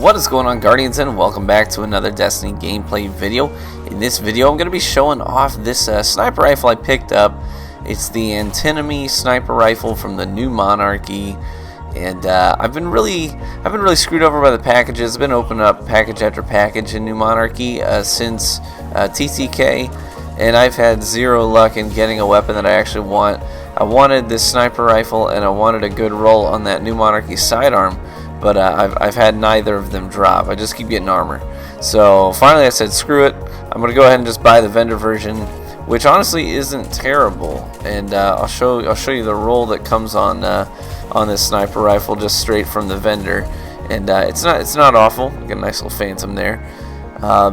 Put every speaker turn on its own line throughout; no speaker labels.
What is going on, Guardians, and welcome back to another Destiny gameplay video. In this video I'm going to be showing off this sniper rifle I picked up. It's the Antinomy sniper rifle from the new Monarchy, and I've been really screwed over by the packages. I've been opening up package after package in new Monarchy since TTK, and I've had zero luck in getting a weapon that I actually want. I wanted this sniper rifle and I wanted a good roll on that new Monarchy sidearm, but I've had neither of them drop. I just keep getting armor. So finally I said screw it, I'm gonna go ahead and just buy the vendor version, which honestly isn't terrible, and I'll show you the roll that comes on this sniper rifle just straight from the vendor, and it's not awful. Get a nice little phantom there.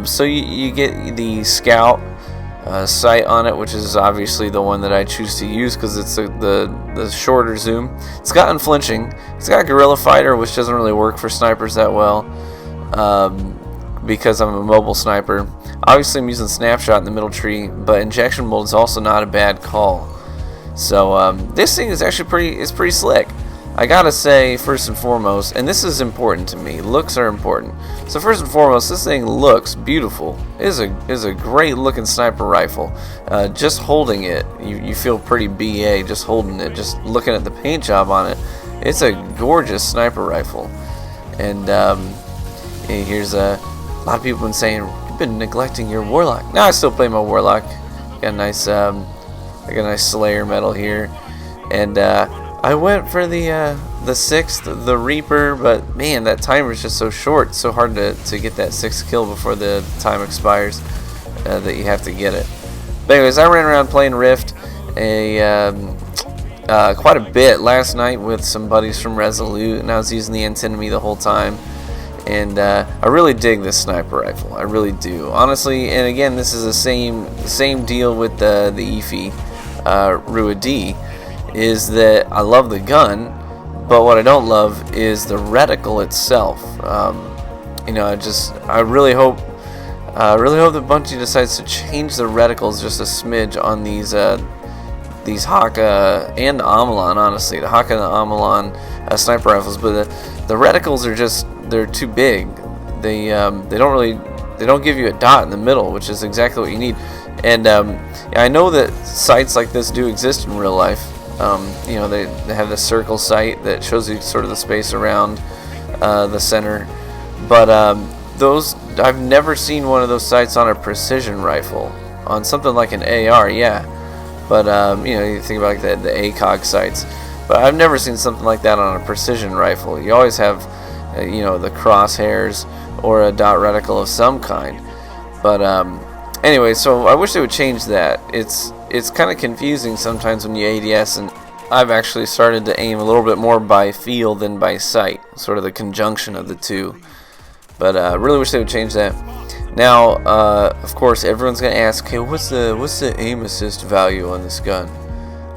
So you get the scout sight on it, which is obviously the one that I choose to use because it's the shorter zoom. It's got unflinching. It's got guerrilla fighter, which doesn't really work for snipers that well because I'm a mobile sniper. Obviously I'm using snapshot in the middle tree, but injection mold is also not a bad call. So this thing is actually pretty slick. I gotta say, first and foremost, and this is important to me, looks are important. So first and foremost, this thing looks beautiful. It is a great looking sniper rifle. Just holding it, you feel pretty BA just holding it, just looking at the paint job on it. It's a gorgeous sniper rifle. And here's a lot of people have been saying, you've been neglecting your warlock. Now I still play my warlock. Got a nice Slayer medal here, and I went for the 6th, the Reaper, but man, that timer is just so short. It's so hard to get that 6th kill before the time expires that you have to get it. But anyways, I ran around playing Rift quite a bit last night with some buddies from Resolute, and I was using the Antinomy the whole time. And I really dig this sniper rifle. I really do, honestly. And again, this is the same deal with the EFI Rua D. Is that I love the gun, but what I don't love is the reticle itself. You know, I really hope that Bungie decides to change the reticles just a smidge on these Haka and Amalon. Honestly, the Haka and the Amalon sniper rifles, but the reticles are they're too big. They don't give you a dot in the middle, which is exactly what you need. And I know that sights like this do exist in real life. You know, they have the circle sight that shows you sort of the space around the center, but those, I've never seen one of those sights on a precision rifle. On something like an AR, yeah, but you know, you think about like the ACOG sights, but I've never seen something like that on a precision rifle. You always have you know, the crosshairs or a dot reticle of some kind. But anyway, so I wish they would change that. It's kind of confusing sometimes when you ADS, and I've actually started to aim a little bit more by feel than by sight, sort of the conjunction of the two. But I really wish they would change that. Now, of course, everyone's going to ask, okay, what's the aim assist value on this gun?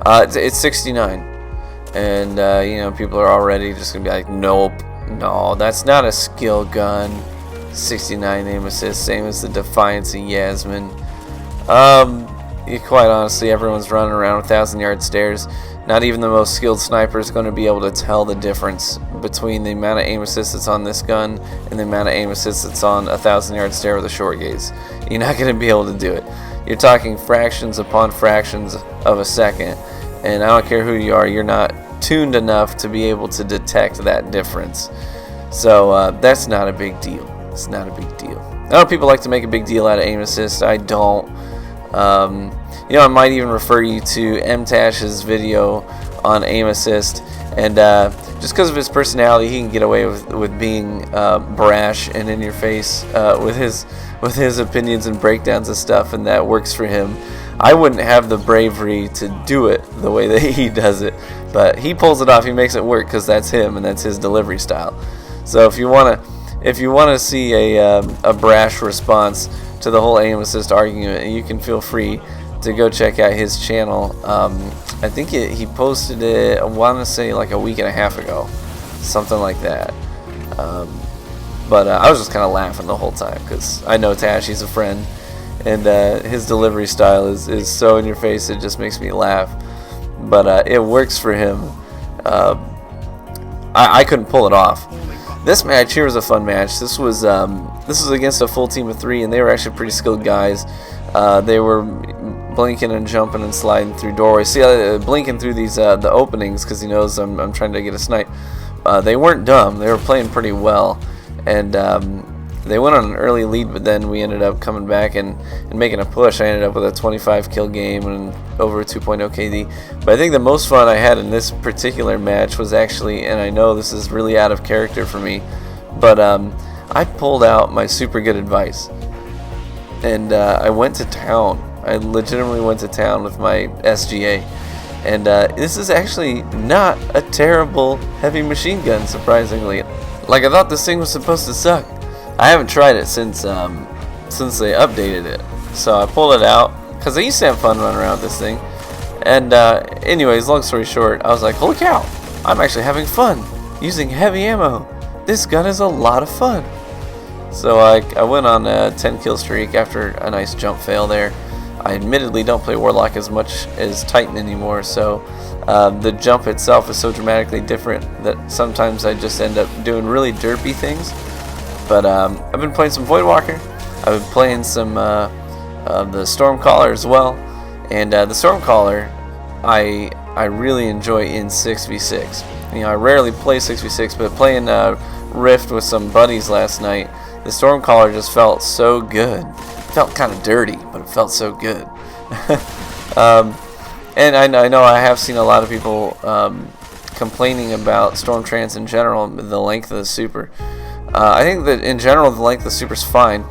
It's 69, and you know, people are already just going to be like, nope, no, that's not a skill gun. 69 aim assist, same as the Defiance and Yasmin. Quite honestly, everyone's running around with 1,000-yard stares. Not even the most skilled sniper is going to be able to tell the difference between the amount of aim assist that's on this gun and the amount of aim assist that's on a 1,000-yard stare with a short gaze. You're not going to be able to do it. You're talking fractions upon fractions of a second, and I don't care who you are, you're not tuned enough to be able to detect that difference. So that's not a big deal. It's not a big deal. I know people like to make a big deal out of aim assist. I don't. You know, I might even refer you to MTash's video on aim assist, and just because of his personality, he can get away with being brash and in your face with his opinions and breakdowns of stuff, and that works for him. I wouldn't have the bravery to do it the way that he does it, but he pulls it off. He makes it work because that's him and that's his delivery style. So if you want to see a brash response to the whole aim assist argument, you can feel free to go check out his channel. I think he posted it, I want to say like a week and a half ago, something like that. But I was just kind of laughing the whole time because I know Tash, he's a friend, and his delivery style is so in your face, it just makes me laugh. But it works for him. I couldn't pull it off. This match here was a fun match. This was against a full team of 3, and they were actually pretty skilled guys. They were blinking and jumping and sliding through doorways. See, blinking through these the openings because he knows I'm trying to get a snipe. They weren't dumb. They were playing pretty well, and they went on an early lead, but then we ended up coming back and making a push. I ended up with a 25 kill game and over a 2.0 KD. But I think the most fun I had in this particular match was actually, and I know this is really out of character for me, but I pulled out my super good advice, and I went to town. I legitimately went to town with my SGA. And this is actually not a terrible heavy machine gun, surprisingly. Like, I thought this thing was supposed to suck. I haven't tried it since they updated it. So I pulled it out because I used to have fun running around with this thing. And anyways, long story short, I was like, holy cow, I'm actually having fun using heavy ammo. This gun is a lot of fun. So I went on a 10 kill streak after a nice jump fail there. I admittedly don't play Warlock as much as Titan anymore, so the jump itself is so dramatically different that sometimes I just end up doing really derpy things. But I've been playing some Voidwalker. I've been playing some the Stormcaller as well, and the Stormcaller I really enjoy in 6v6. You know, I rarely play 6v6, but playing Rift with some buddies last night, the Stormcaller just felt so good. It felt kind of dirty, but it felt so good. And I know I have seen a lot of people complaining about Stormtrance in general, the length of the super. I think that in general the length of the super is fine.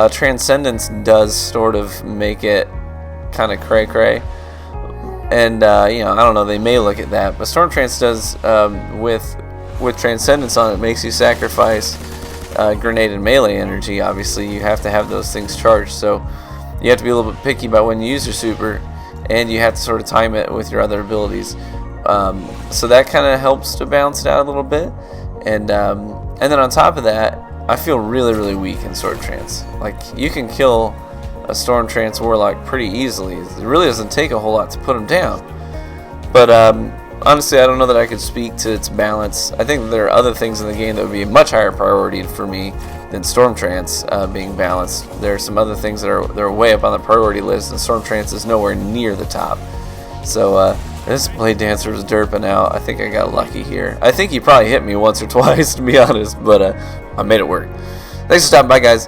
Transcendence does sort of make it kind of cray-cray. And you know, I don't know, they may look at that, but Stormtrance does with Transcendence on it makes you sacrifice grenade and melee energy. Obviously, you have to have those things charged, so you have to be a little bit picky about when you use your super, and you have to sort of time it with your other abilities. So that kind of helps to balance it out a little bit. And then on top of that, I feel really, really weak in Sword Trance. Like, you can kill a Storm Trance Warlock pretty easily. It really doesn't take a whole lot to put him down. But honestly, I don't know that I could speak to its balance. I think there are other things in the game that would be a much higher priority for me than Storm Trance being balanced. There are some other things that are way up on the priority list, and Storm Trance is nowhere near the top. So this Blade Dancer was derping out. I think I got lucky here. I think he probably hit me once or twice, to be honest, but I made it work. Thanks for stopping by, guys.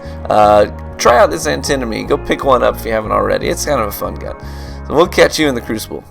Try out this Antinomy. Go pick one up if you haven't already. It's kind of a fun gun. So we'll catch you in the Crucible.